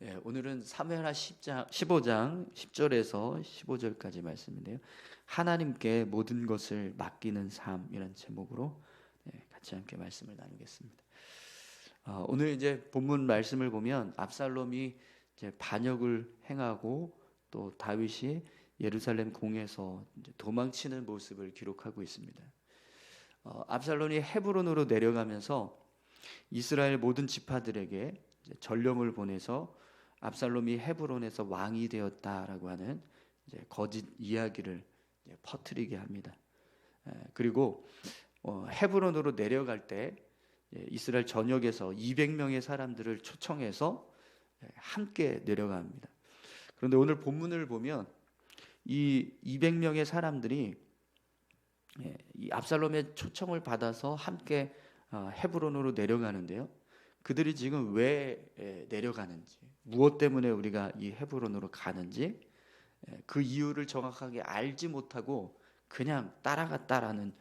오늘은 사무엘하 10장, 15장 10절에서 15절까지 말씀인데요. 하나님께 모든 것을 맡기는 삶이라는 제목으로 같이 함께 말씀을 나누겠습니다. 오늘 이제 본문 말씀을 보면 압살롬이 이제 반역을 행하고 또 다윗이 예루살렘 공에서 이제 도망치는 모습을 기록하고 있습니다. 압살롬이 헤브론으로 내려가면서 이스라엘 모든 지파들에게 전령을 보내서 압살롬이 헤브론에서 왕이 되었다라고 하는 이제 거짓 이야기를 이제 퍼뜨리게 합니다. 그리고 헤브론으로 내려갈 때 이스라엘 전역에서 200명의 사람들을 초청해서 함께 내려갑니다. 그런데 오늘 본문을 보면 이 200명의 사람들이 이 압살롬의 초청을 받아서 함께 헤브론으로 내려가는데요. 그들이 지금 왜 내려가는지, 무엇 때문에 우리가 이 헤브론으로 가는지 그 이유를 정확하게 알지 못하고 그냥 따라갔다라는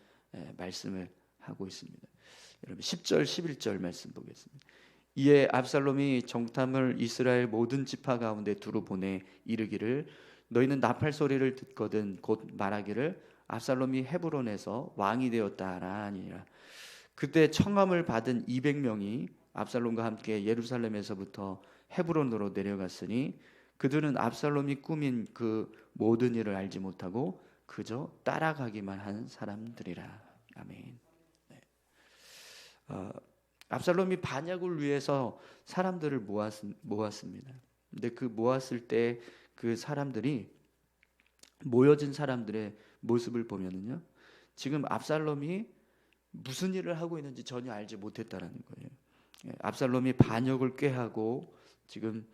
말씀을 하고 있습니다. 여러분 10절 11절 말씀 보겠습니다. 이에 압살롬이 정탐을 이스라엘 모든 지파 가운데 두루 보내 이르기를 너희는 나팔 소리를 듣거든 곧 말하기를 압살롬이 헤브론에서 왕이 되었다라 하니라. 그때 청함을 받은 200명이 압살롬과 함께 예루살렘에서부터 헤브론으로 내려갔으니 그들은 압살롬이 꾸민 그 모든 일을 알지 못하고 그저 따라가기만 한 사람들이라. 아멘. 압살롬이 반역을 위해서 사람들을 모았습니다. 근데 그 모았을 때 그 사람들이 모여진 사람들의 모습을 보면은요, 지금 압살롬이 무슨 일을 하고 있는지 전혀 알지 못했다라는 거예요. 압살롬이 반역을 꾀하고 지금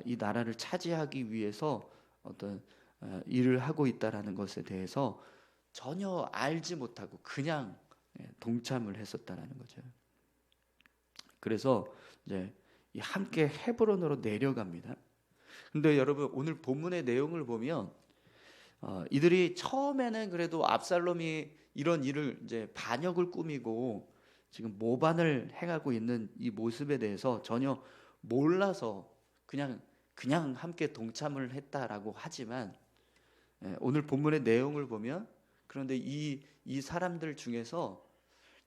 이 나라를 차지하기 위해서 어떤 일을 하고 있다라는 것에 대해서 전혀 알지 못하고 그냥 동참을 했었다라는 거죠. 그래서 이제 함께 헤브론으로 내려갑니다. 근데 여러분 오늘 본문의 내용을 보면 이들이 처음에는 그래도 압살롬이 이런 일을 이제 반역을 꾸미고 지금 모반을 행하고 있는 이 모습에 대해서 전혀 몰라서 그냥 함께 동참을 했다라고 하지만 오늘 본문의 내용을 보면 그런데 이 사람들 중에서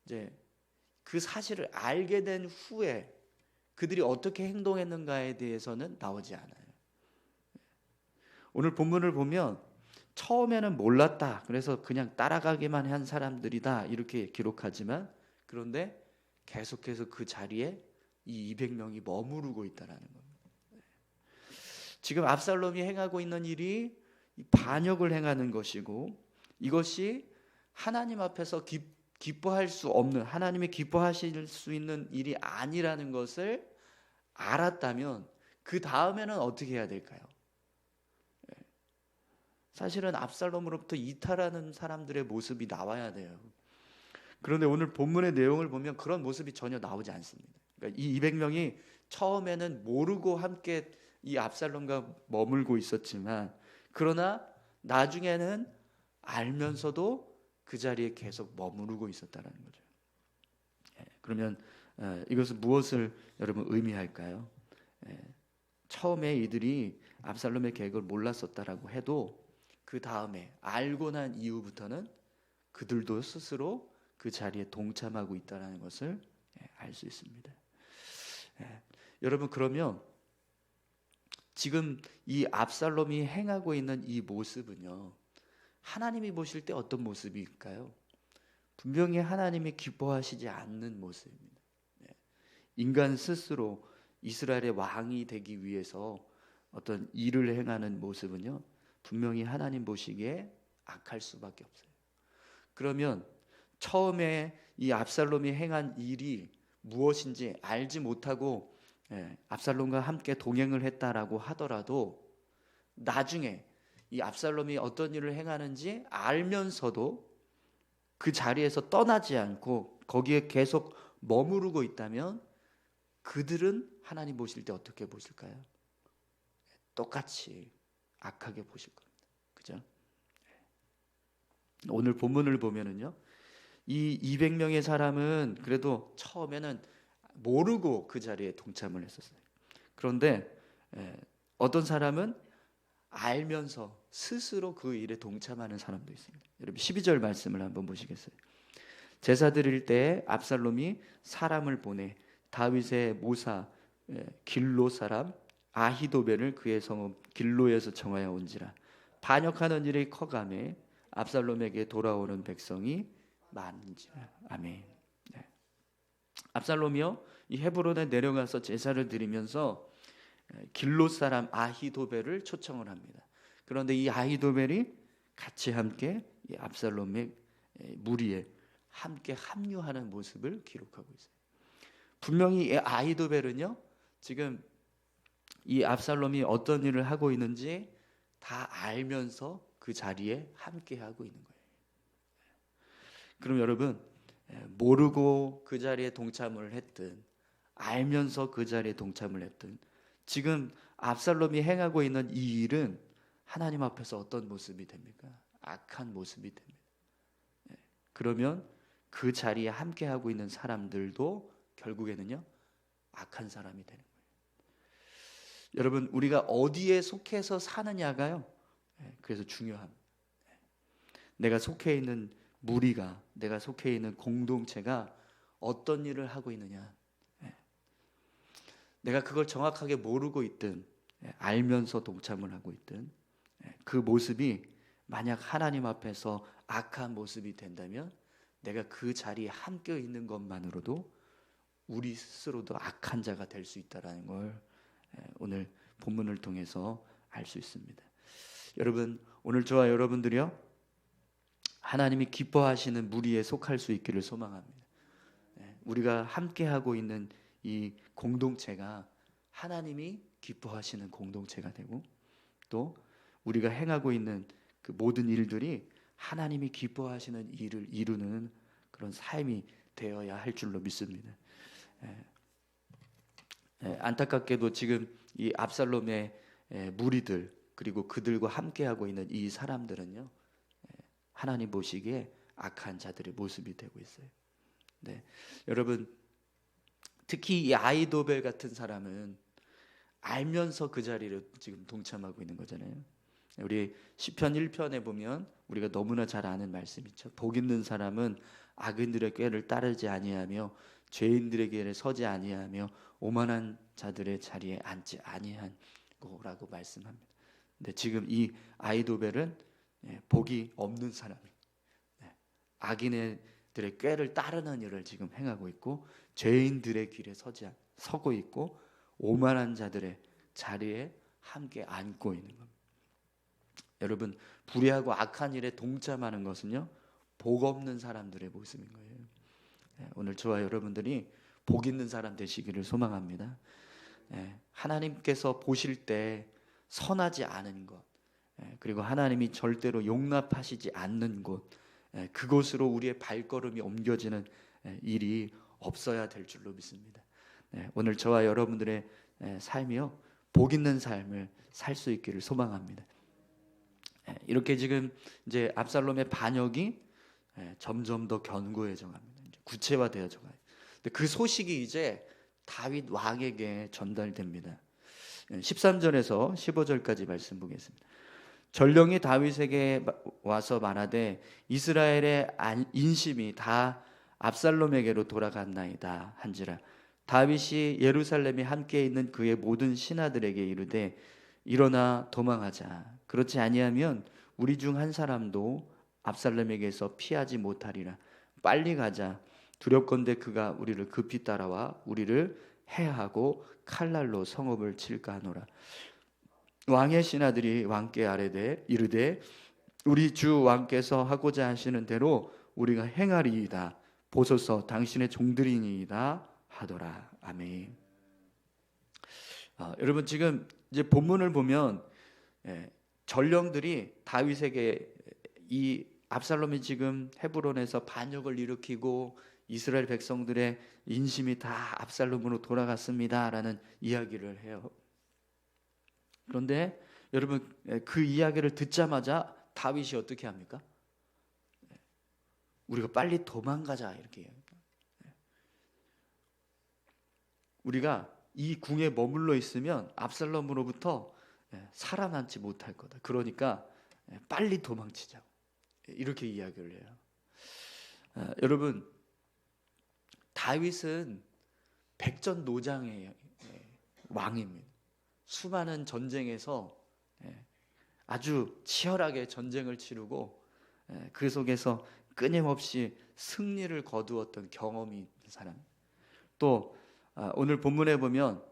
이제 그 사실을 알게 된 후에 그들이 어떻게 행동했는가에 대해서는 나오지 않아요. 오늘 본문을 보면 처음에는 몰랐다. 그래서 그냥 따라가기만 한 사람들이다. 이렇게 기록하지만 그런데 계속해서 그 자리에 이 200명이 머무르고 있다라는 겁니다. 지금 압살롬이 행하고 있는 일이 반역을 행하는 것이고 이것이 하나님 앞에서 기뻐할 수 없는, 하나님이 기뻐하실 수 있는 일이 아니라는 것을 알았다면 그 다음에는 어떻게 해야 될까요? 사실은 압살롬으로부터 이탈하는 사람들의 모습이 나와야 돼요. 그런데 오늘 본문의 내용을 보면 그런 모습이 전혀 나오지 않습니다. 그러니까 이 200명이 처음에는 모르고 함께 이 압살롬과 머물고 있었지만 그러나 나중에는 알면서도 그 자리에 계속 머무르고 있었다는 거죠. 그러면 이것은 무엇을 여러분 의미할까요? 처음에 이들이 압살롬의 계획을 몰랐었다라고 해도 그 다음에 알고 난 이후부터는 그들도 스스로 그 자리에 동참하고 있다는 것을 알 수 있습니다. 여러분 그러면 지금 이 압살롬이 행하고 있는 이 모습은요, 하나님이 보실 때 어떤 모습일까요? 분명히 하나님이 기뻐하시지 않는 모습입니다. 인간 스스로 이스라엘의 왕이 되기 위해서 어떤 일을 행하는 모습은요, 분명히 하나님 보시기에 악할 수밖에 없어요. 그러면 처음에 이 압살롬이 행한 일이 무엇인지 알지 못하고 압살롬과 함께 동행을 했다라고 하더라도 나중에 이 압살롬이 어떤 일을 행하는지 알면서도 그 자리에서 떠나지 않고 거기에 계속 머무르고 있다면 그들은 하나님 보실 때 어떻게 보실까요? 똑같이 악하게 보실 겁니다. 그죠? 오늘 본문을 보면은요, 이 200명의 사람은 그래도 처음에는 모르고 그 자리에 동참을 했었어요. 그런데 어떤 사람은 알면서 스스로 그 일에 동참하는 사람도 있습니다. 여러분 12절 말씀을 한번 보시겠어요? 제사 드릴 때에 압살롬이 사람을 보내 다윗의 모사 길로 사람 아히도벨을 그의 성읍 길로에서 정하여 온지라. 반역하는 일이 커가매 압살롬에게 돌아오는 백성이 많은지라. 아멘. 네. 압살롬이요 이 헤브론에 내려가서 제사를 드리면서 길로 사람 아히도벨을 초청을 합니다. 그런데 이 아히도벨이 같이 함께 이 압살롬의 무리에 함께 합류하는 모습을 기록하고 있어요. 분명히 이 아히도벨은요 지금 이 압살롬이 어떤 일을 하고 있는지 다 알면서 그 자리에 함께 하고 있는 거예요. 그럼 여러분 모르고 그 자리에 동참을 했든 알면서 그 자리에 동참을 했든 지금 압살롬이 행하고 있는 이 일은 하나님 앞에서 어떤 모습이 됩니까? 악한 모습이 됩니다. 그러면 그 자리에 함께 하고 있는 사람들도 결국에는요 악한 사람이 되는 거예요. 여러분 우리가 어디에 속해서 사느냐가요 그래서 중요합니다. 내가 속해 있는 무리가 내가 속해 있는 공동체가 어떤 일을 하고 있느냐, 내가 그걸 정확하게 모르고 있든 알면서 동참을 하고 있든 그 모습이 만약 하나님 앞에서 악한 모습이 된다면 내가 그 자리에 함께 있는 것만으로도 우리 스스로도 악한 자가 될 수 있다는 걸 오늘 본문을 통해서 알 수 있습니다. 여러분 오늘 저와 여러분들이요 하나님이 기뻐하시는 무리에 속할 수 있기를 소망합니다. 우리가 함께하고 있는 이 공동체가 하나님이 기뻐하시는 공동체가 되고 또 우리가 행하고 있는 그 모든 일들이 하나님이 기뻐하시는 일을 이루는 그런 삶이 되어야 할 줄로 믿습니다. 안타깝게도 지금 이 압살롬의 무리들 그리고 그들과 함께하고 있는 이 사람들은요 하나님 보시기에 악한 자들의 모습이 되고 있어요. 네, 여러분 특히 이 아히도벨 같은 사람은 알면서 그 자리를 지금 동참하고 있는 거잖아요. 우리 시편 1편에 보면 우리가 너무나 잘 아는 말씀 있죠. 복 있는 사람은 악인들의 꾀를 따르지 아니하며 죄인들의 길에 서지 아니하며 오만한 자들의 자리에 앉지 아니한 거라고 말씀합니다. 근데 지금 이 아히도벨은 복이 없는 사람이에요. 악인들의 꾀를 따르는 일을 지금 행하고 있고 죄인들의 길에 서고 있고 오만한 자들의 자리에 함께 앉고 있는 겁니다. 여러분 불의하고 악한 일에 동참하는 것은요 복 없는 사람들의 모습인 거예요. 오늘 저와 여러분들이 복 있는 사람 되시기를 소망합니다. 하나님께서 보실 때 선하지 않은 것 그리고 하나님이 절대로 용납하시지 않는 곳 그곳으로 우리의 발걸음이 옮겨지는 일이 없어야 될 줄로 믿습니다. 오늘 저와 여러분들의 삶이요 복 있는 삶을 살 수 있기를 소망합니다. 이렇게 지금 이제 압살롬의 반역이 점점 더 견고해져 갑니다. 구체화되어져 가요. 근데 그 소식이 이제 다윗 왕에게 전달됩니다. 13절에서 15절까지 말씀 보겠습니다. 전령이 다윗에게 와서 말하되 이스라엘의 인심이 다 압살롬에게로 돌아갔나이다 한지라. 다윗이 예루살렘에 함께 있는 그의 모든 신하들에게 이르되 일어나 도망하자. 그렇지 아니하면 우리 중 한 사람도 압살롬에게서 피하지 못하리라. 빨리 가자. 두렵건대 그가 우리를 급히 따라와 우리를 해하고 칼날로 성읍을 칠까 하노라. 왕의 신하들이 왕께 아뢰되 이르되 우리 주 왕께서 하고자 하시는 대로 우리가 행하리이다. 보소서 당신의 종들이니이다 하더라. 아멘. 여러분 지금 이제 본문을 보면 전령들이 다윗에게 이 압살롬이 지금 헤브론에서 반역을 일으키고 이스라엘 백성들의 인심이 다 압살롬으로 돌아갔습니다라는 이야기를 해요. 그런데 여러분 그 이야기를 듣자마자 다윗이 어떻게 합니까? 우리가 빨리 도망가자 이렇게 해요. 우리가 이 궁에 머물러 있으면 압살롬으로부터 살아남지 못할 거다. 그러니까 빨리 도망치자. 이렇게 이야기를 해요. 여러분, 다윗은 백전노장의 왕입니다. 수많은 전쟁에서 아주 치열하게 전쟁을 치르고 그 속에서 끊임없이 승리를 거두었던 경험이 있는 사람. 또 오늘 본문에 보면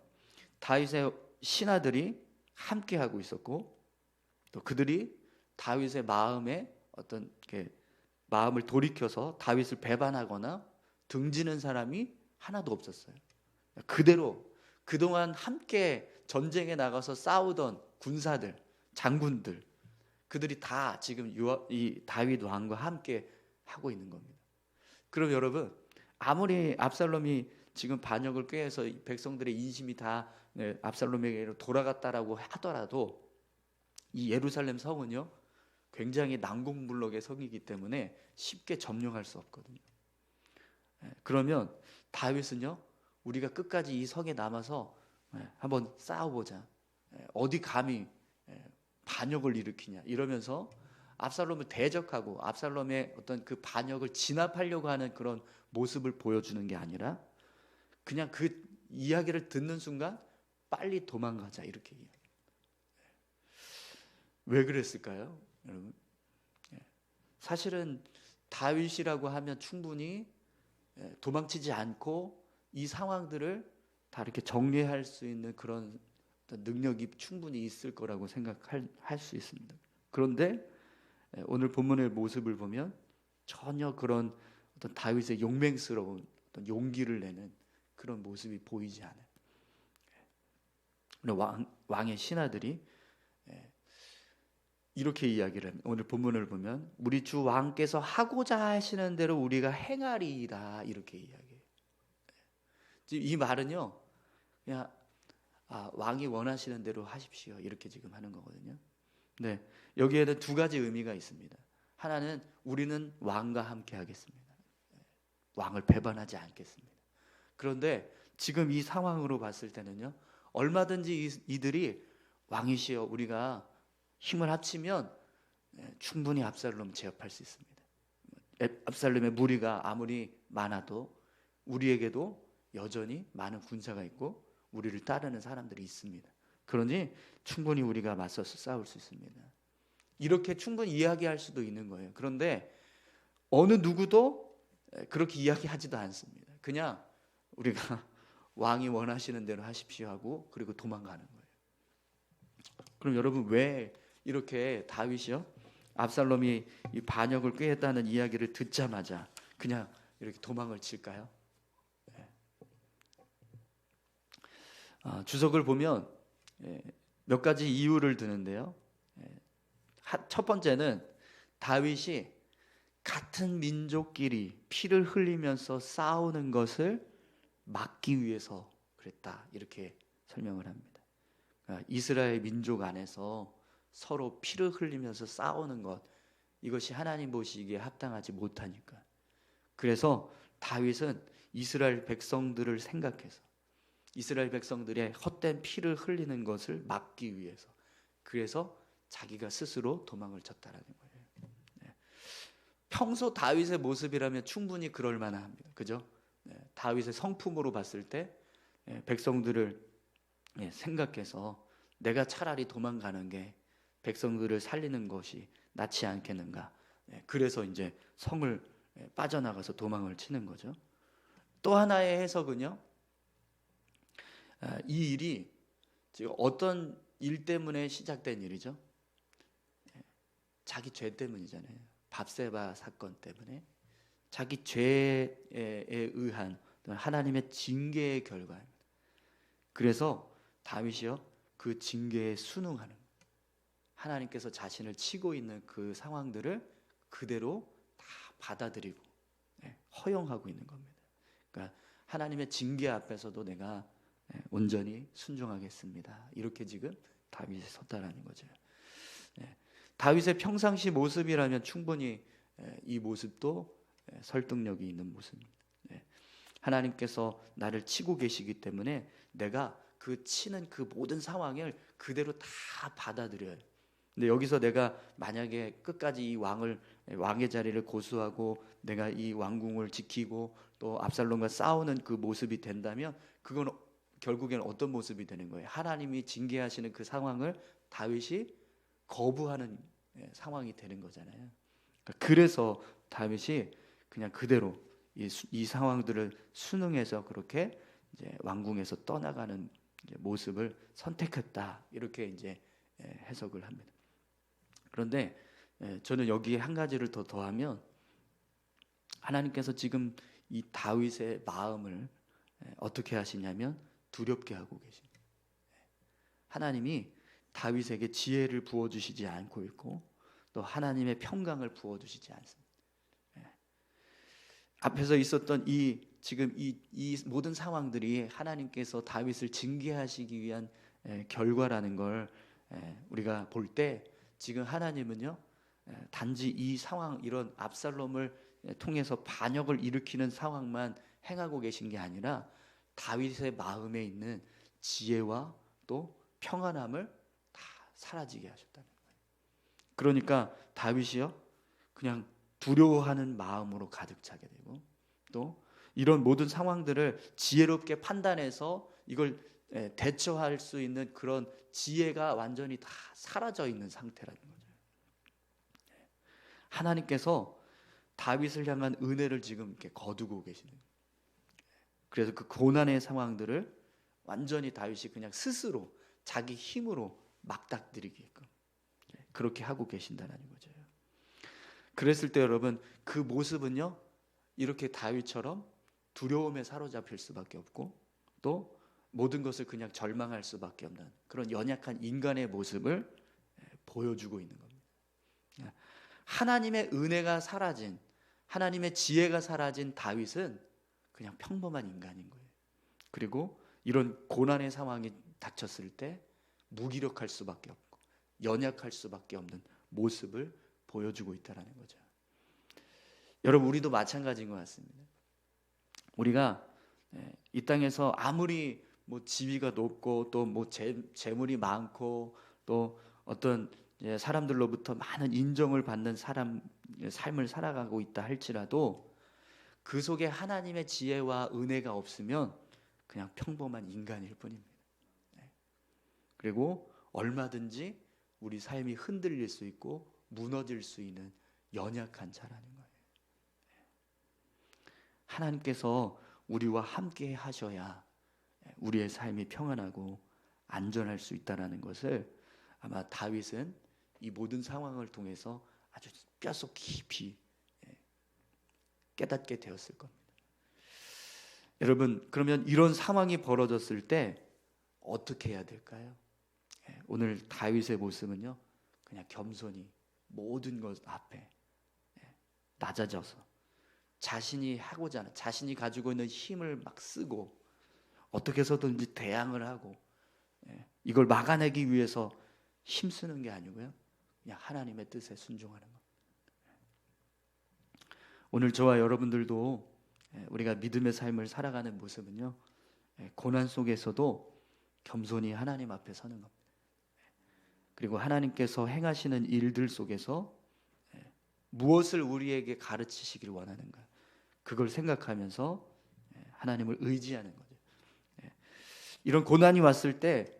다윗의 신하들이 함께하고 있었고, 또 그들이 다윗의 마음에 어떤 마음을 돌이켜서 다윗을 배반하거나 등지는 사람이 하나도 없었어요. 그대로 그동안 함께 전쟁에 나가서 싸우던 군사들, 장군들, 그들이 다 지금 이 다윗 왕과 함께 하고 있는 겁니다. 그럼 여러분, 아무리 압살롬이 지금 반역을 꾀해서 백성들의 인심이 다 압살롬에게로 돌아갔다라고 하더라도 이 예루살렘 성은요, 굉장히 난공불락의 성이기 때문에 쉽게 점령할 수 없거든요. 그러면 다윗은요, 우리가 끝까지 이 성에 남아서 한번 싸워보자, 어디 감히 반역을 일으키냐 이러면서 압살롬을 대적하고 압살롬의 어떤 그 반역을 진압하려고 하는 그런 모습을 보여주는 게 아니라 그냥 그 이야기를 듣는 순간 빨리 도망가자 이렇게 이야기해요. 왜 그랬을까요, 여러분? 사실은 다윗이라고 하면 충분히 도망치지 않고 이 상황들을 다 이렇게 정리할 수 있는 그런 능력이 충분히 있을 거라고 생각할 수 있습니다. 그런데 오늘 본문의 모습을 보면 전혀 그런 어떤 다윗의 용맹스러운 어떤 용기를 내는 그런 모습이 보이지 않아요. 왕의 신하들이 이렇게 이야기를 합니다. 오늘 본문을 보면 우리 주 왕께서 하고자 하시는 대로 우리가 행하리이다 이렇게 이야기해요. 이 말은요, 그냥 왕이 원하시는 대로 하십시오 이렇게 지금 하는 거거든요. 네, 여기에는 두 가지 의미가 있습니다. 하나는 우리는 왕과 함께 하겠습니다. 왕을 배반하지 않겠습니다. 그런데 지금 이 상황으로 봤을 때는요, 얼마든지 이들이 왕이시여 우리가 힘을 합치면 충분히 압살롬 제압할 수 있습니다. 압살롬의 무리가 아무리 많아도 우리에게도 여전히 많은 군사가 있고 우리를 따르는 사람들이 있습니다. 그러니 충분히 우리가 맞서서 싸울 수 있습니다. 이렇게 충분히 이야기할 수도 있는 거예요. 그런데 어느 누구도 그렇게 이야기하지도 않습니다. 그냥 우리가 왕이 원하시는 대로 하십시오 하고 그리고 도망가는 거예요. 그럼 여러분, 왜 이렇게 다윗이요, 압살롬이 이 반역을 꾀했다는 이야기를 듣자마자 그냥 이렇게 도망을 칠까요? 주석을 보면 몇 가지 이유를 드는데요. 첫 번째는 다윗이 같은 민족끼리 피를 흘리면서 싸우는 것을 막기 위해서 그랬다 이렇게 설명을 합니다. 그러니까 이스라엘 민족 안에서 서로 피를 흘리면서 싸우는 것, 이것이 하나님 보시기에 합당하지 못하니까. 그래서 다윗은 이스라엘 백성들을 생각해서 이스라엘 백성들의 헛된 피를 흘리는 것을 막기 위해서, 그래서 자기가 스스로 도망을 쳤다라는 거예요. 평소 다윗의 모습이라면 충분히 그럴 만합니다. 그죠? 다윗의 성품으로 봤을 때 백성들을 생각해서 내가 차라리 도망가는 게 백성들을 살리는 것이 낫지 않겠는가. 그래서 이제 성을 빠져나가서 도망을 치는 거죠. 또 하나의 해석은요, 이 일이 지금 어떤 일 때문에 시작된 일이죠? 자기 죄 때문이잖아요. 밧세바 사건 때문에 자기 죄에 의한 하나님의 징계의 결과입니다. 그래서 다윗이요, 그 징계에 순응하는 거예요. 하나님께서 자신을 치고 있는 그 상황들을 그대로 다 받아들이고 허용하고 있는 겁니다. 그러니까 하나님의 징계 앞에서도 내가 온전히 순종하겠습니다. 이렇게 지금 다윗이 섰다라는 거죠. 다윗의 평상시 모습이라면 충분히 이 모습도 설득력이 있는 모습입니다. 하나님께서 나를 치고 계시기 때문에 내가 그 치는 그 모든 상황을 그대로 다 받아들여요. 근데 여기서 내가 만약에 끝까지 이 왕의 자리를 고수하고 내가 이 왕궁을 지키고 또 압살롬과 싸우는 그 모습이 된다면 그건 결국에는 어떤 모습이 되는 거예요? 하나님이 징계하시는 그 상황을 다윗이 거부하는 상황이 되는 거잖아요. 그래서 다윗이 그냥 그대로 이 상황들을 순응해서 그렇게 이제 왕궁에서 떠나가는 이제 모습을 선택했다, 이렇게 이제 해석을 합니다. 그런데 저는 여기에 한 가지를 더 더하면 하나님께서 지금 이 다윗의 마음을 어떻게 하시냐면 두렵게 하고 계십니다. 하나님이 다윗에게 지혜를 부어주시지 않고 있고 또 하나님의 평강을 부어주시지 않습니다. 앞에서 있었던 지금 이 모든 상황들이 하나님께서 다윗을 징계하시기 위한 결과라는 걸 우리가 볼 때 지금 하나님은요, 단지 이 상황, 이런 압살롬을 통해서 반역을 일으키는 상황만 행하고 계신 게 아니라 다윗의 마음에 있는 지혜와 또 평안함을 다 사라지게 하셨다는 거예요. 그러니까 다윗이요, 그냥 두려워하는 마음으로 가득 차게 되고 또 이런 모든 상황들을 지혜롭게 판단해서 이걸 대처할 수 있는 그런 지혜가 완전히 다 사라져 있는 상태라는 거죠. 하나님께서 다윗을 향한 은혜를 지금 이렇게 거두고 계시는 거예요. 그래서 그 고난의 상황들을 완전히 다윗이 그냥 스스로 자기 힘으로 막닥뜨리게끔 그렇게 하고 계신다는 거죠. 그랬을 때 여러분, 그 모습은요, 이렇게 다윗처럼 두려움에 사로잡힐 수밖에 없고 또 모든 것을 그냥 절망할 수밖에 없는 그런 연약한 인간의 모습을 보여주고 있는 겁니다. 하나님의 은혜가 사라진, 하나님의 지혜가 사라진 다윗은 그냥 평범한 인간인 거예요. 그리고 이런 고난의 상황이 닥쳤을 때 무기력할 수밖에 없고 연약할 수밖에 없는 모습을 보여주고 있다는 거죠. 여러분, 우리도 마찬가지인 것 같습니다. 우리가 이 땅에서 아무리 뭐 지위가 높고 또 뭐 재물이 많고 또 어떤 사람들로부터 많은 인정을 받는 삶을 살아가고 있다 할지라도 그 속에 하나님의 지혜와 은혜가 없으면 그냥 평범한 인간일 뿐입니다. 그리고 얼마든지 우리 삶이 흔들릴 수 있고 무너질 수 있는 연약한 자라는 거예요. 하나님께서 우리와 함께 하셔야 우리의 삶이 평안하고 안전할 수 있다는 것을 아마 다윗은 이 모든 상황을 통해서 아주 뼛속 깊이 깨닫게 되었을 겁니다. 여러분, 그러면 이런 상황이 벌어졌을 때 어떻게 해야 될까요? 오늘 다윗의 모습은요, 그냥 겸손히 모든 것 앞에 낮아져서 자신이 하고자 하는, 자신이 가지고 있는 힘을 막 쓰고 어떻게 해서든지 대항을 하고 이걸 막아내기 위해서 힘쓰는 게 아니고요, 그냥 하나님의 뜻에 순종하는 것. 오늘 저와 여러분들도 우리가 믿음의 삶을 살아가는 모습은요, 고난 속에서도 겸손히 하나님 앞에 서는 겁니다. 그리고 하나님께서 행하시는 일들 속에서 무엇을 우리에게 가르치시길 원하는가, 그걸 생각하면서 하나님을 의지하는 거죠. 이런 고난이 왔을 때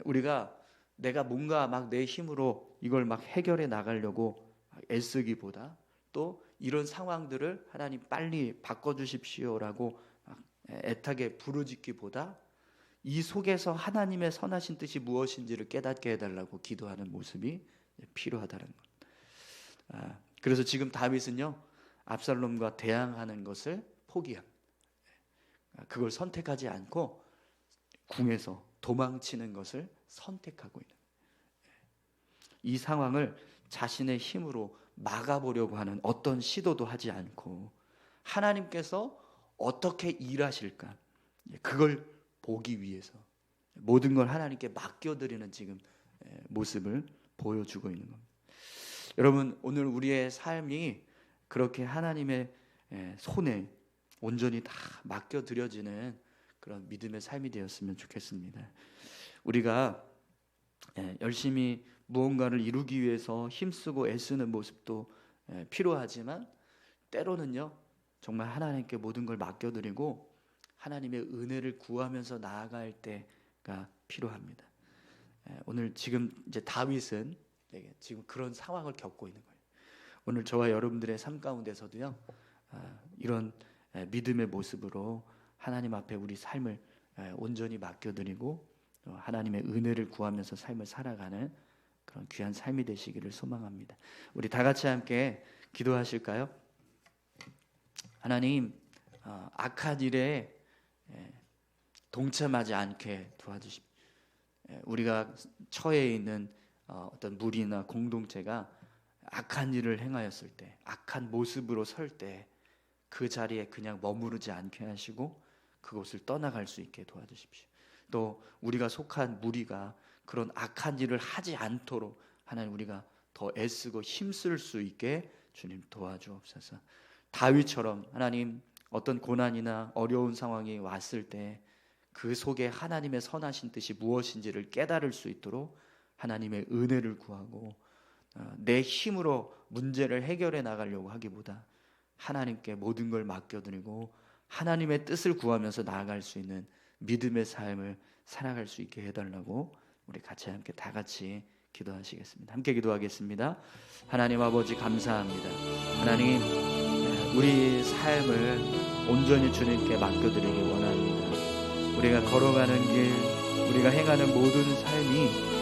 우리가 내가 뭔가 막 내 힘으로 이걸 막 해결해 나가려고 애쓰기보다 또 이런 상황들을 하나님 빨리 바꿔주십시오라고 애타게 부르짖기보다 이 속에서 하나님의 선하신 뜻이 무엇인지를 깨닫게 해달라고 기도하는 모습이 필요하다는 것. 그래서 지금 다윗은요, 압살롬과 대항하는 것을 포기합니다. 그걸 선택하지 않고 궁에서 도망치는 것을 선택하고 있는, 이 상황을 자신의 힘으로 막아보려고 하는 어떤 시도도 하지 않고 하나님께서 어떻게 일하실까, 그걸 보기 위해서 모든 걸 하나님께 맡겨드리는 지금 모습을 보여주고 있는 겁니다. 여러분, 오늘 우리의 삶이 그렇게 하나님의 손에 온전히 다 맡겨드려지는 그런 믿음의 삶이 되었으면 좋겠습니다. 우리가 열심히 무언가를 이루기 위해서 힘쓰고 애쓰는 모습도 필요하지만 때로는요 정말 하나님께 모든 걸 맡겨드리고 하나님의 은혜를 구하면서 나아갈 때가 필요합니다. 오늘 지금 이제 다윗은 지금 그런 상황을 겪고 있는 거예요. 오늘 저와 여러분들의 삶 가운데서도요 이런 믿음의 모습으로 하나님 앞에 우리 삶을 온전히 맡겨드리고 하나님의 은혜를 구하면서 삶을 살아가는 그런 귀한 삶이 되시기를 소망합니다. 우리 다 같이 함께 기도하실까요? 하나님, 악한 일에 동참하지 않게 도와주십시오. 우리가 처해 있는 어떤 무리나 공동체가 악한 일을 행하였을 때, 악한 모습으로 설 때 그 자리에 그냥 머무르지 않게 하시고 그곳을 떠나갈 수 있게 도와주십시오. 또 우리가 속한 무리가 그런 악한 일을 하지 않도록 하나님 우리가 더 애쓰고 힘쓸 수 있게 주님 도와주옵소서. 다윗처럼 하나님 어떤 고난이나 어려운 상황이 왔을 때 그 속에 하나님의 선하신 뜻이 무엇인지를 깨달을 수 있도록 하나님의 은혜를 구하고 내 힘으로 문제를 해결해 나가려고 하기보다 하나님께 모든 걸 맡겨드리고 하나님의 뜻을 구하면서 나아갈 수 있는 믿음의 삶을 살아갈 수 있게 해달라고 우리 같이 함께 다 같이 기도하시겠습니다. 함께 기도하겠습니다. 하나님 아버지 감사합니다. 하나님 우리 삶을 온전히 주님께 맡겨드리기 원합니다. 우리가 걸어가는 길, 우리가 행하는 모든 삶이